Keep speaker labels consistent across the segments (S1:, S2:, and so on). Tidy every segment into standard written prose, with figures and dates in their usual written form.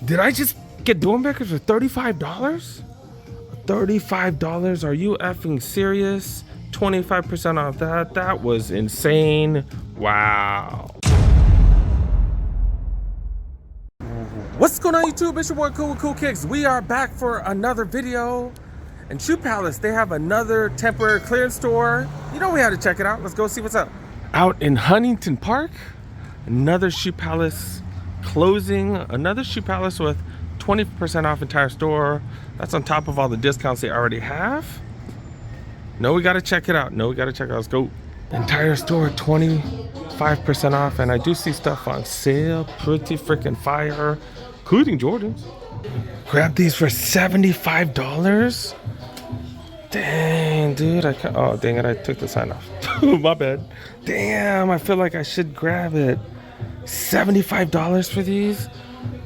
S1: Did I just get Dornbeckers for $35? $35? Are you effing serious? 25% off that. That was insane. Wow. What's going on, YouTube? It's your boy Cool with Cool Kicks. We are back for another video. And Shoe Palace, they have another temporary clearance store. You know we had to check it out. Let's go see what's up. Out in Huntington Park, another Shoe Palace closing. Another Shoe Palace with 20% off entire store. That's on top of all the discounts they already have. No, we gotta check it out. Let's go. Entire store 25% off, and I do see stuff on sale. Pretty freaking fire, including Jordans. Grab these for $75. Dang, dude, I can't. Oh, dang it, I took the sign off. My bad. Damn, I feel like I should grab it. $75 for these.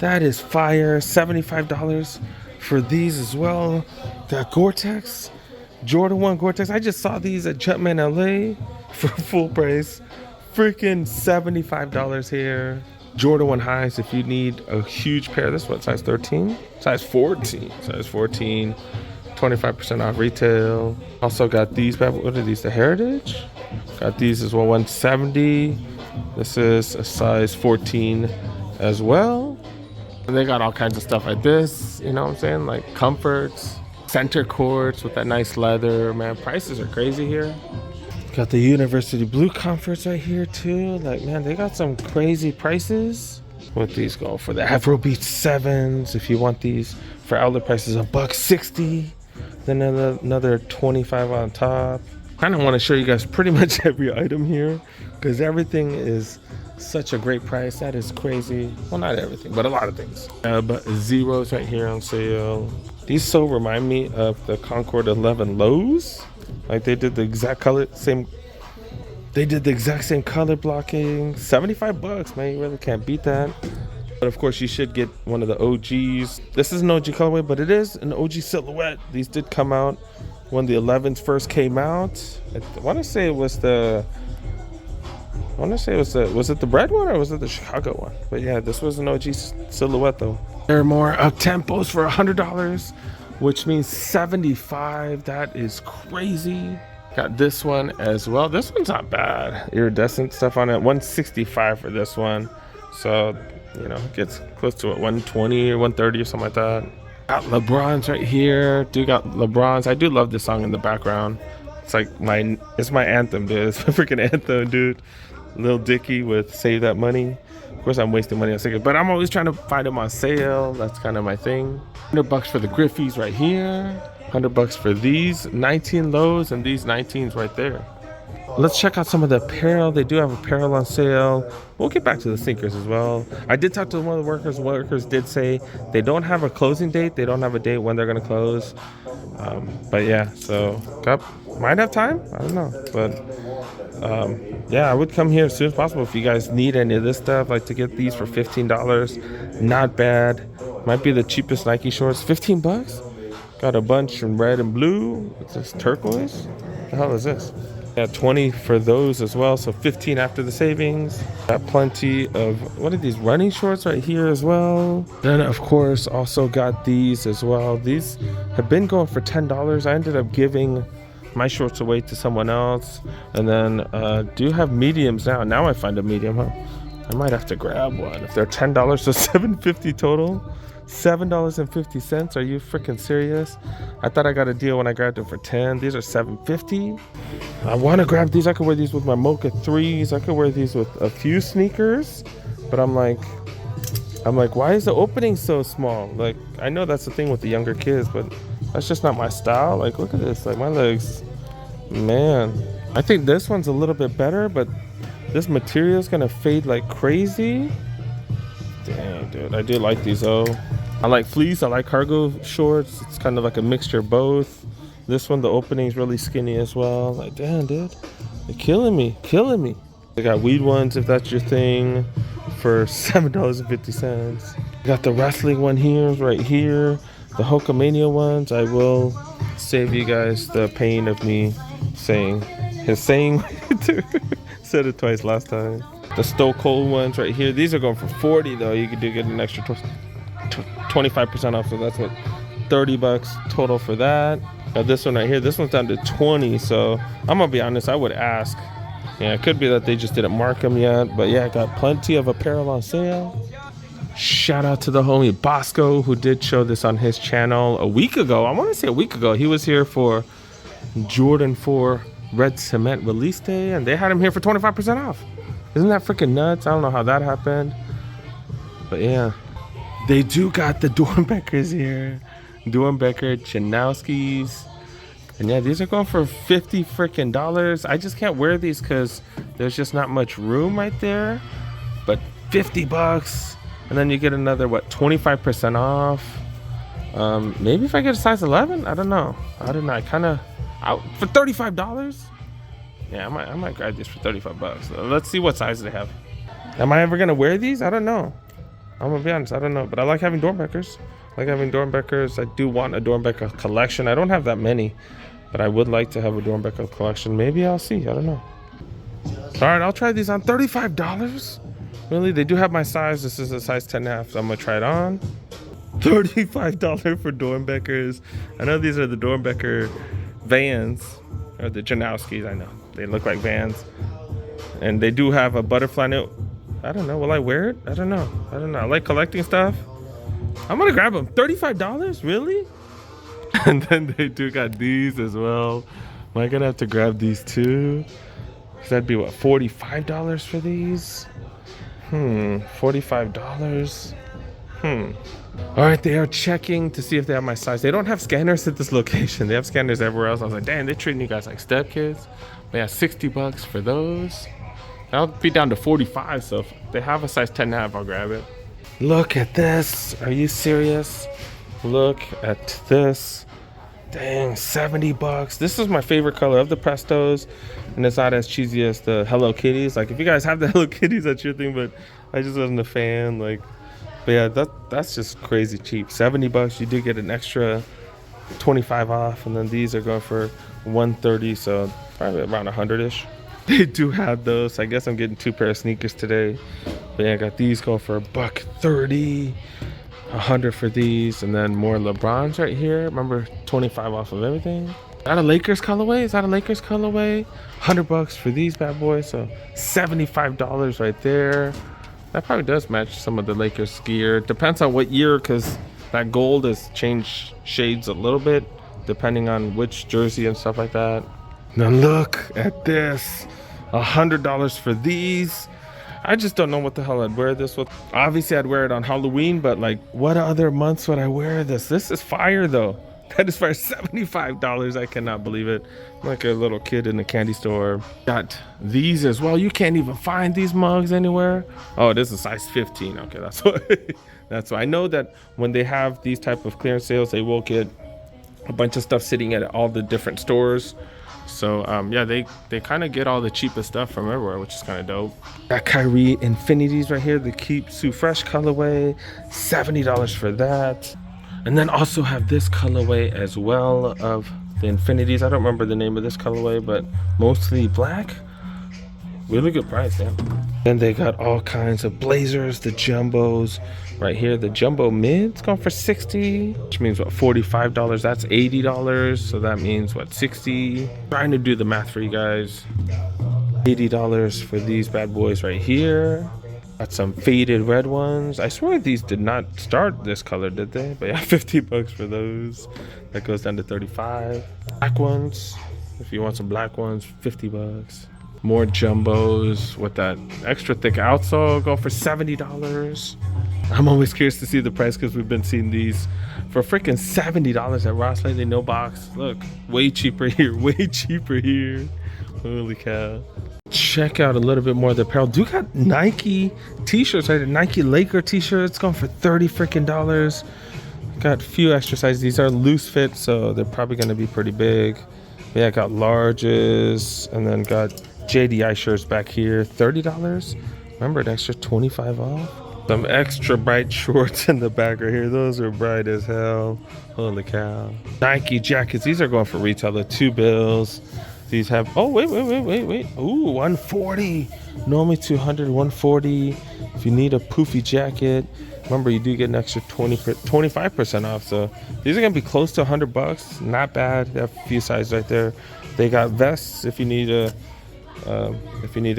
S1: That is fire. $75 for these as well. The Gore-Tex, Jordan 1 Gore-Tex. I just saw these at Jumpman LA for full price. Freaking $75 here. Jordan 1 highs if you need a huge pair. This one, size 13? Size 14. Size 14. 25% off retail. Also got these. What are these? The Heritage? Got these as well. 170. This is a size 14 as well. And they got all kinds of stuff like this. You know what I'm saying? Like comforts, center courts with that nice leather. Man, prices are crazy here. Got the University Blue comforts right here too. Like, man, they got some crazy prices. What these go for? The Afrobeat 7s. If you want these for outlet prices, $160. Then another 25 on top. Kind of want to show you guys pretty much every item here because everything is such a great price. That is crazy. Well, not everything, but a lot of things. But Zeros right here on sale. These so remind me of the Concord 11 lows. Like they did the exact color, they did the exact same color blocking. $75, man, you really can't beat that. But of course you should get one of the OGs. This is an OG colorway, but it is an OG silhouette. These did come out when the 11s first came out. I want to say it was the, was it the red one or was it the Chicago one? But yeah, this was an OG silhouette though. There are more up-tempos for $100, which means $75. That is crazy. Got this one as well. This one's not bad. Iridescent stuff on it. $165 for this one. So, you know, it gets close to what, $120 or $130 or something like that. Got LeBron's right here. Dude, got LeBron's. I do love this song in the background. It's like it's my anthem, dude. It's my freaking anthem, dude. Lil Dicky with Save That Money. Of course, I'm wasting money on stickers, but I'm always trying to find them on sale. That's kind of my thing. $100 for the Griffies right here. $100 for these 19 lows and these 19s right there. Let's check out some of the apparel. They do have apparel on sale. We'll get back to the sneakers as well. I did talk to one of the workers. Workers did say they don't have a closing date. They don't have a date when they're going to close. But yeah, so might have time. I don't know. But yeah, I would come here as soon as possible if you guys need any of this stuff. Like to get these for $15. Not bad. Might be the cheapest Nike shorts. $15. Got a bunch in red and blue. What's this? Turquoise? What the hell is this? Got 20 for those as well, so 15 after the savings. Got plenty of, what are these, running shorts right here as well. Then of course also got these as well. These have been going for $10. I ended up giving my shorts away to someone else. And then do have mediums now. Now I find a medium, huh? I might have to grab one. If they're $10, so $7.50 total. $7.50. Are you freaking serious? I thought I got a deal when I grabbed them for $10. These are $7.50. I want to grab these. I could wear these with my Mocha 3s. I could wear these with a few sneakers. But I'm like, why is the opening so small? Like, I know that's the thing with the younger kids, but that's just not my style. Like, look at this. Like, my legs, man. I think this one's a little bit better, but this material is gonna fade like crazy. Dang, dude, I do like these though. I like fleece, I like cargo shorts. It's kind of like a mixture of both. This one, the opening is really skinny as well. Like, damn, dude, you're killing me. They got weed ones if that's your thing for $7.50. Got the wrestling one here, right here. The Hulkamania ones. I will save you guys the pain of me saying said it twice last time. The Stone Cold ones right here. These are going for $40 though. You could get an extra 25% off, so that's what, 30 bucks total for that. Now this one right here, this one's down to 20, so I'm gonna be honest, I would ask. Yeah, it could be that they just didn't mark them yet, but yeah, I got plenty of apparel on sale. Shout out to the homie Bossco, who did show this on his channel a week ago. I want to say a week ago. He was here for Jordan 4 Red Cement release day, and they had him here for 25% off. Isn't that freaking nuts? I don't know how that happened, but yeah, they do got the Dornbeckers here. Dornbecker Janowskis, and yeah, these are going for $50 freaking dollars. I just can't wear these because there's just not much room right there, but 50 bucks, and then you get another, what, 25% off. Maybe if I get a size 11, I don't know. I kind of out for $35. Yeah, I might grab these for 35 bucks. Let's see what size they have. Am I ever gonna wear these? I don't know. I'm gonna be honest, I don't know, but I like having Dornbeckers. I do want a Dornbecker collection. I don't have that many, but I would like to have a Dornbecker collection. Maybe I'll see. I don't know. All right, I'll try these on. $35? Really? They do have my size. This is a size 10.5, so I'm gonna try it on. $35 for Dornbeckers. I know these are the Dornbecker Vans, or the Janowskis. I know they look like Vans, and they do have a butterfly note. I don't know. Will I wear it? I don't know. I like collecting stuff. I'm gonna grab them. $35? Really? And then they do got these as well. Am I gonna have to grab these too? Cause that'd be what, $45 for these? $45. All right, they are checking to see if they have my size. They don't have scanners at this location. They have scanners everywhere else. I was like, damn, they're treating you guys like step kids. But yeah, 60 bucks for those. I'll be down to 45, so if they have a size 10.5, I'll grab it. Look at this. Are you serious? Look at this. Dang, 70 bucks. This is my favorite color of the Prestos, and it's not as cheesy as the Hello Kitties. Like, if you guys have the Hello Kitties, that's your thing, but I just wasn't a fan. Like, but yeah, that's just crazy cheap. 70 bucks. You do get an extra 25 off, and then these are going for 130, so probably around 100-ish. They do have those. I guess I'm getting 2 pair of sneakers today. But yeah, I got these going for $130, 100 for these, and then more LeBrons right here. Remember, 25 off of everything. Is that a Lakers colorway? 100 bucks for these bad boys, so $75 right there. That probably does match some of the Lakers gear. Depends on what year, because that gold has changed shades a little bit depending on which jersey and stuff like that. Now look at this, $100 for these. I just don't know what the hell I'd wear this with. Obviously I'd wear it on Halloween, but like, what other months would I wear this? This is fire though. That is for $75. I cannot believe it. I'm like a little kid in a candy store. Got these as well. You can't even find these mugs anywhere. Oh, this is size 15. Okay, that's why. That's why. I know that when they have these type of clearance sales, they will get a bunch of stuff sitting at all the different stores. So yeah, they kind of get all the cheapest stuff from everywhere, which is kind of dope. Got Kyrie Infinities right here, the Keep Sue Fresh colorway, $70 for that. And then also have this colorway as well of the Infinities. I don't remember the name of this colorway, but mostly black. Really good price, yeah. Then they got all kinds of blazers, the jumbos right here. The jumbo mid's going for $60, which means what, $45. That's $80. So that means what, 60. Trying to do the math for you guys. $80 for these bad boys right here. Got some faded red ones. I swear these did not start this color, did they? But yeah, 50 bucks for those. That goes down to 35. Black ones, if you want some black ones, 50 bucks. More jumbos with that extra thick outsole go for $70. I'm always curious to see the price because we've been seeing these for freaking $70 at Ross lately. No box. Look, way cheaper here. Way cheaper here. Holy cow. Check out a little bit more of the apparel. Do got Nike t-shirts right here. Nike Laker t-shirts going for $30 freaking dollars. Got a few extra sizes. These are loose fit, so they're probably going to be pretty big. Yeah, got larges, and then got JDI shirts back here, $30. Remember, an extra 25 off. Some extra bright shorts in the back right here. Those are bright as hell. Holy cow. Nike jackets. These are going for retail at $2. These have, oh, wait. Ooh, $140. Normally $200, $140. If you need a poofy jacket. Remember, you do get an extra 25% off. So these are gonna be close to $100. Not bad. They have a few sizes right there. They got vests if you need to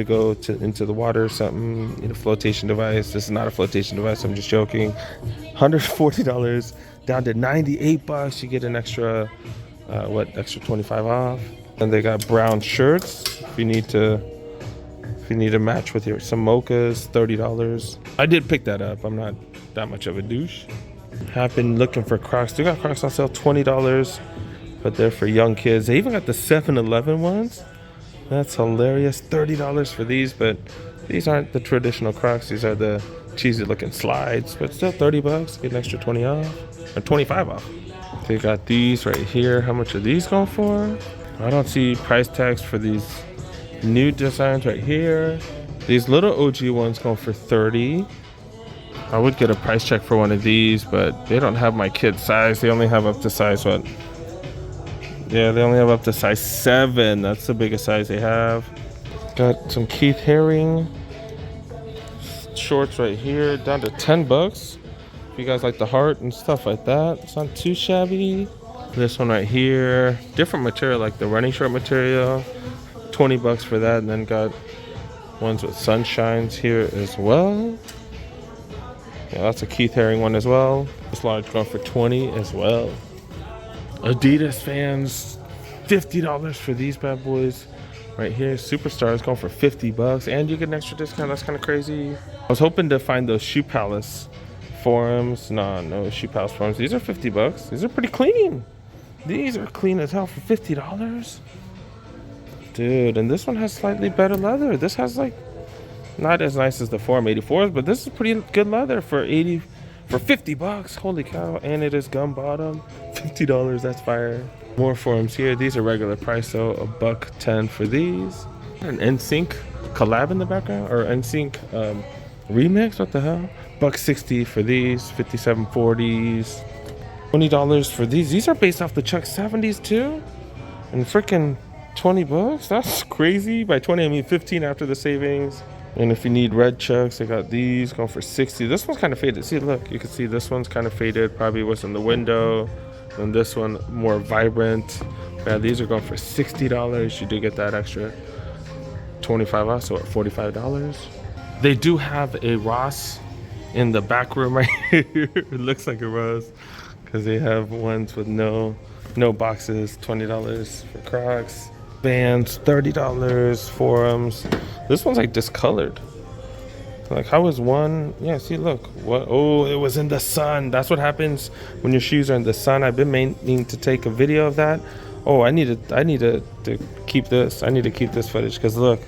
S1: go into the water or something. Need a flotation device. This is not a flotation device. I'm just joking. $140 down to $98. You get an extra extra 25 off. And they got brown shirts if you need to match with some mochas. $30. I did pick that up. I'm not that much of a douche. I've been looking for Crocs. They got Crocs on sale, $20, but they're for young kids. They even got the 7-Eleven ones. That's hilarious. $30 for these, but these aren't the traditional Crocs. These are the cheesy looking slides, but still $30. Get an extra 20 off or 25 off. They got these right here. How much are these going for? I don't see price tags for these new designs right here. These little OG ones going for $30. I would get a price check for one of these, but they don't have my kid's size. They only have up to size what? Yeah, they only have up to size 7. That's the biggest size they have. Got some Keith Haring shorts right here, down to $10. If you guys like the heart and stuff like that, it's not too shabby. This one right here, different material, like the running short material, $20 for that. And then got ones with sunshines here as well. Yeah, that's a Keith Haring one as well. This large going for $20 as well. Adidas fans, $50 for these bad boys right here. Superstars going for $50, and you get an extra discount. That's kind of crazy. I was hoping to find those Shoe Palace forums. No Shoe Palace forums. These are $50. These are pretty clean. These are clean as hell for $50. Dude, and this one has slightly better leather. This has like not as nice as the Forum 84s, but this is pretty good leather for $50. Holy cow. And it is gum bottom. $50. That's fire. More forums here. These are regular price, so $110 for these. An NSYNC collab in the background, or NSYNC remix. What the hell? $160 for these. 5740s. $20 for these. These are based off the Chuck 70s too, and freaking $20. That's crazy. By 20 I mean 15 after the savings. And if you need red Chucks, I got these going for $60. This one's kind of faded. See, look, you can see this one's kind of faded. Probably was in the window. And this one more vibrant. Yeah, these are going for $60. You do get that extra 25 off, so at $45. They do have a Ross in the back room right here. It looks like a Ross because they have ones with no boxes. $20 for Crocs. Vans, $30. Forums. This one's like discolored. Like, how is one? Yeah, see, look. What? Oh, it was in the sun. That's what happens when your shoes are in the sun. I've been meaning to take a video of that. Oh, I need to keep this. I need to keep this footage because look,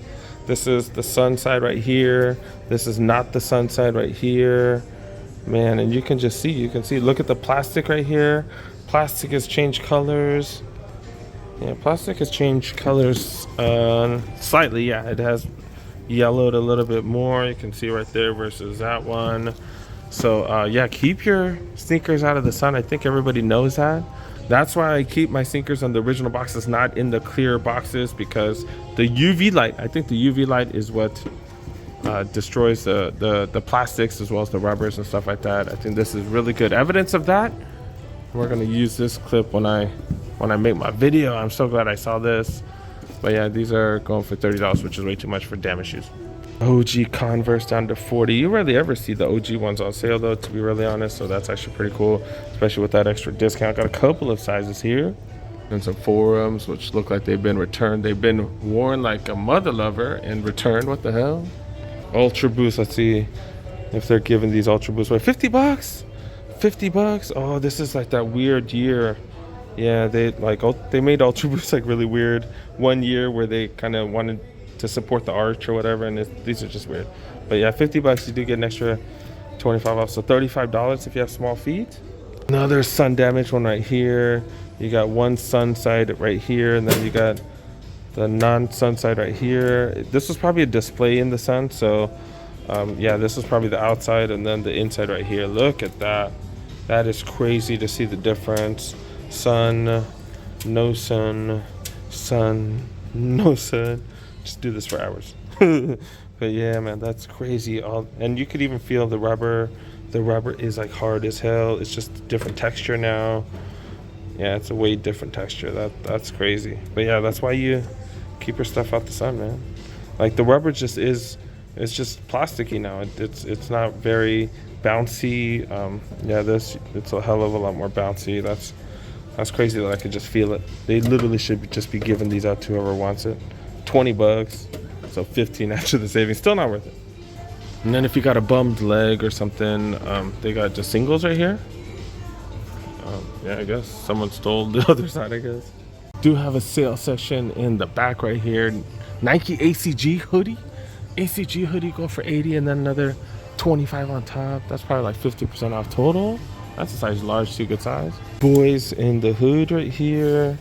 S1: this is the sun side right here. This is not the sun side right here, man. And you can just see. You can see. Look at the plastic right here. Plastic has changed colors. Yeah, plastic has changed colors slightly. Yeah, it has yellowed a little bit more. You can see right there versus that one. So yeah, keep your sneakers out of the sun. I think everybody knows that. That's why I keep my sneakers on the original boxes, not in the clear boxes, because the UV light, I think the UV light is what destroys the plastics as well as the rubbers and stuff like that. I think this is really good evidence of that. We're gonna use this clip when I make my video. I'm so glad I saw this. But yeah, these are going for $30, which is way too much for damaged shoes. OG Converse down to $40. You rarely ever see the OG ones on sale though, to be really honest. So that's actually pretty cool, especially with that extra discount. Got a couple of sizes here. And some forums, which look like they've been returned. They've been worn like a mother lover and returned. What the hell? Ultra Boost. Let's see if they're giving these Ultra Boosts away. $50. $50. Oh, this is like that weird year. Yeah, they made Ultra Boost like really weird one year where they kind of wanted to support the arch or whatever, and these are just weird. But yeah, $50 you do get an extra 25 off, so $35 if you have small feet. Another sun damage one right here. You got one sun side right here, and then you got the non-sun side right here. This was probably a display in the sun, so yeah, this is probably the outside, and then the inside right here. Look at that. That is crazy to see the difference. Sun, no sun, sun, no sun. Just do this for hours. But yeah, man, that's crazy. And you could even feel the rubber The rubber is like hard as hell. It's just a different texture now. Yeah, it's a way different texture. That's crazy. But yeah, that's why you keep your stuff out the sun, man. Like the rubber just is, it's just plasticky now. It's not very bouncy. Yeah, it's a hell of a lot more bouncy. That's crazy that I could just feel it. They literally should just be giving these out to whoever wants it. 20 bucks, so 15 after the savings. Still not worth it. And then if you got a bummed leg or something, they got just singles right here. Yeah, I guess someone stole the other side, I guess. Do have a sale section in the back right here. Nike ACG hoodie. ACG hoodie go for 80 and then another 25 on top. That's probably like 50% off total. That's a size large, too, good size. Boys in the hood right here.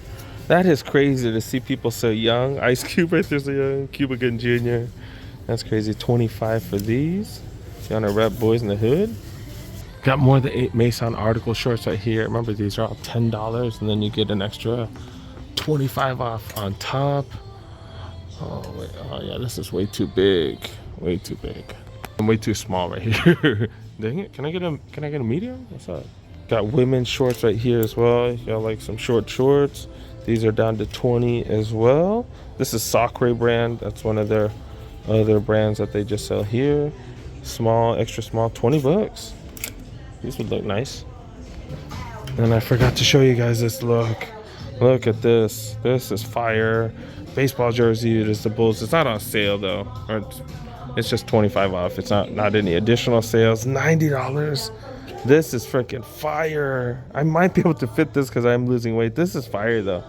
S1: That is crazy to see people so young. Ice Cube right there so young. Cuba Gooding Jr. That's crazy. 25 for these. You want to rep Boys in the Hood? Got more of the 8 Mason article shorts right here. Remember, these are all $10 and then you get an extra 25 off on top. Oh, wait. Oh yeah, this is way too big. Way too big. I'm way too small right here. Dang it. Can I get a medium? What's up? Got women's shorts right here as well. You got like some short shorts. These are down to 20 as well. This is Sacre brand. That's one of their other brands that they just sell here. Small, extra small, 20 bucks. These would look nice. And I forgot to show you guys this look. Look at this. This is fire. Baseball jersey. It is the Bulls. It's not on sale though. Or it's just 25 off. It's not any additional sales. $90. This is freaking fire. I might be able to fit this because I'm losing weight. This is fire though.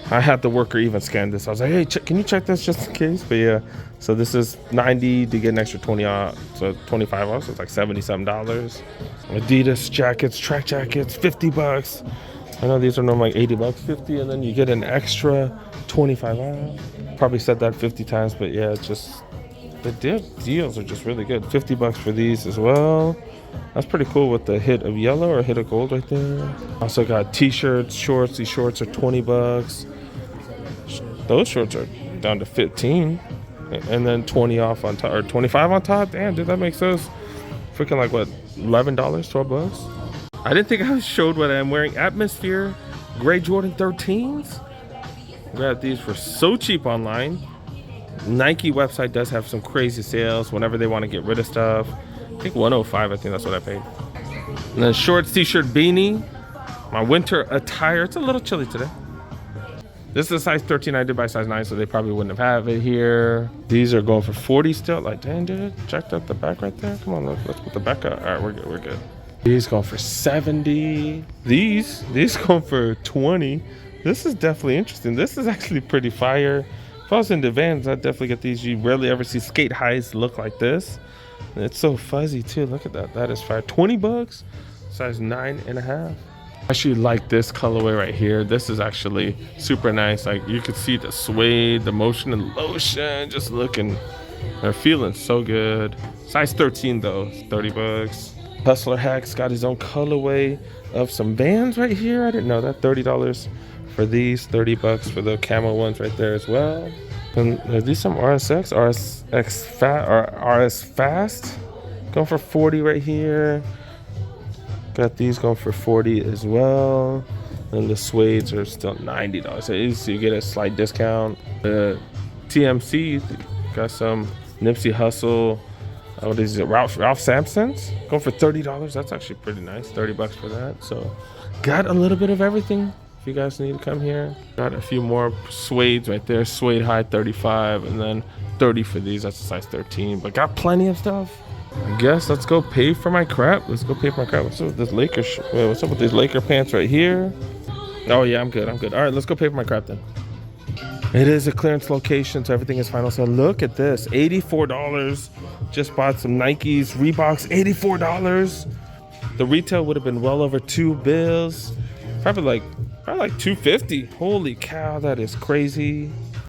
S1: I had the worker even scan this. I was like, hey, can you check this just in case? But yeah, so this is 90 to get an extra 20 off. So 25 off, so it's like $77. Adidas jackets, track jackets, 50 bucks. I know these are normally like 80 bucks, 50, and then you get an extra 25 off. Probably said that 50 times, but yeah, it's just, the deals are just really good. 50 bucks for these as well. That's pretty cool with the hit of yellow or hit of gold right there. Also got t-shirts, shorts. These shorts are 20 bucks. Those shorts are down to 15 and then 20 off on top, or 25 on top. Damn, dude, that makes those freaking like what, $11, 12 bucks. I didn't think I showed what I'm wearing. Atmosphere gray Jordan 13s. Grabbed these for so cheap online. Nike website does have some crazy sales whenever they want to get rid of stuff. I think 105, I think that's what I paid. And then shorts, t-shirt, beanie. My winter attire. It's a little chilly today. This is a size 13. I did buy size 9, so they probably wouldn't have it here. These are going for 40 still. Like, dang, dude. Checked out the back right there. Come on, let's put the back up. All right, we're good. These going for 70. These going for 20. This is definitely interesting. This is actually pretty fire. If I was into Vans, I'd definitely get these. You rarely ever see skate highs look like this. And it's so fuzzy too. Look at that. That is fire. 20 bucks. Size 9.5. I actually like this colorway right here. This is actually super nice. Like you could see the suede, the motion and lotion, just looking, they're feeling so good. Size 13 though, 30 bucks. Hustler Hack's got his own colorway of some Vans right here. I didn't know that. $30 for these, 30 bucks for the camo ones right there as well. And are these some RS Fast? Going for 40 right here. Got these going for 40 as well. And the suedes are still $90. So you get a slight discount. The TMC got some Nipsey Hussle. What is it? Ralph Sampson's going for $30. That's actually pretty nice. 30 bucks for that. So got a little bit of everything. If you guys need to come here. Got a few more suedes right there. Suede high 35 and then 30 for these. That's a size 13. But got plenty of stuff. I guess let's go pay for my crap. Let's go pay for my crap. What's up with this what's up with these Laker pants right here? Oh yeah, I'm good. All right, let's go pay for my crap then. It is a clearance location, so everything is final. So look at this, $84. Just bought some Nikes, Reeboks, $84. The retail would have been well over $2 bills. Probably like $250. Holy cow, that is crazy.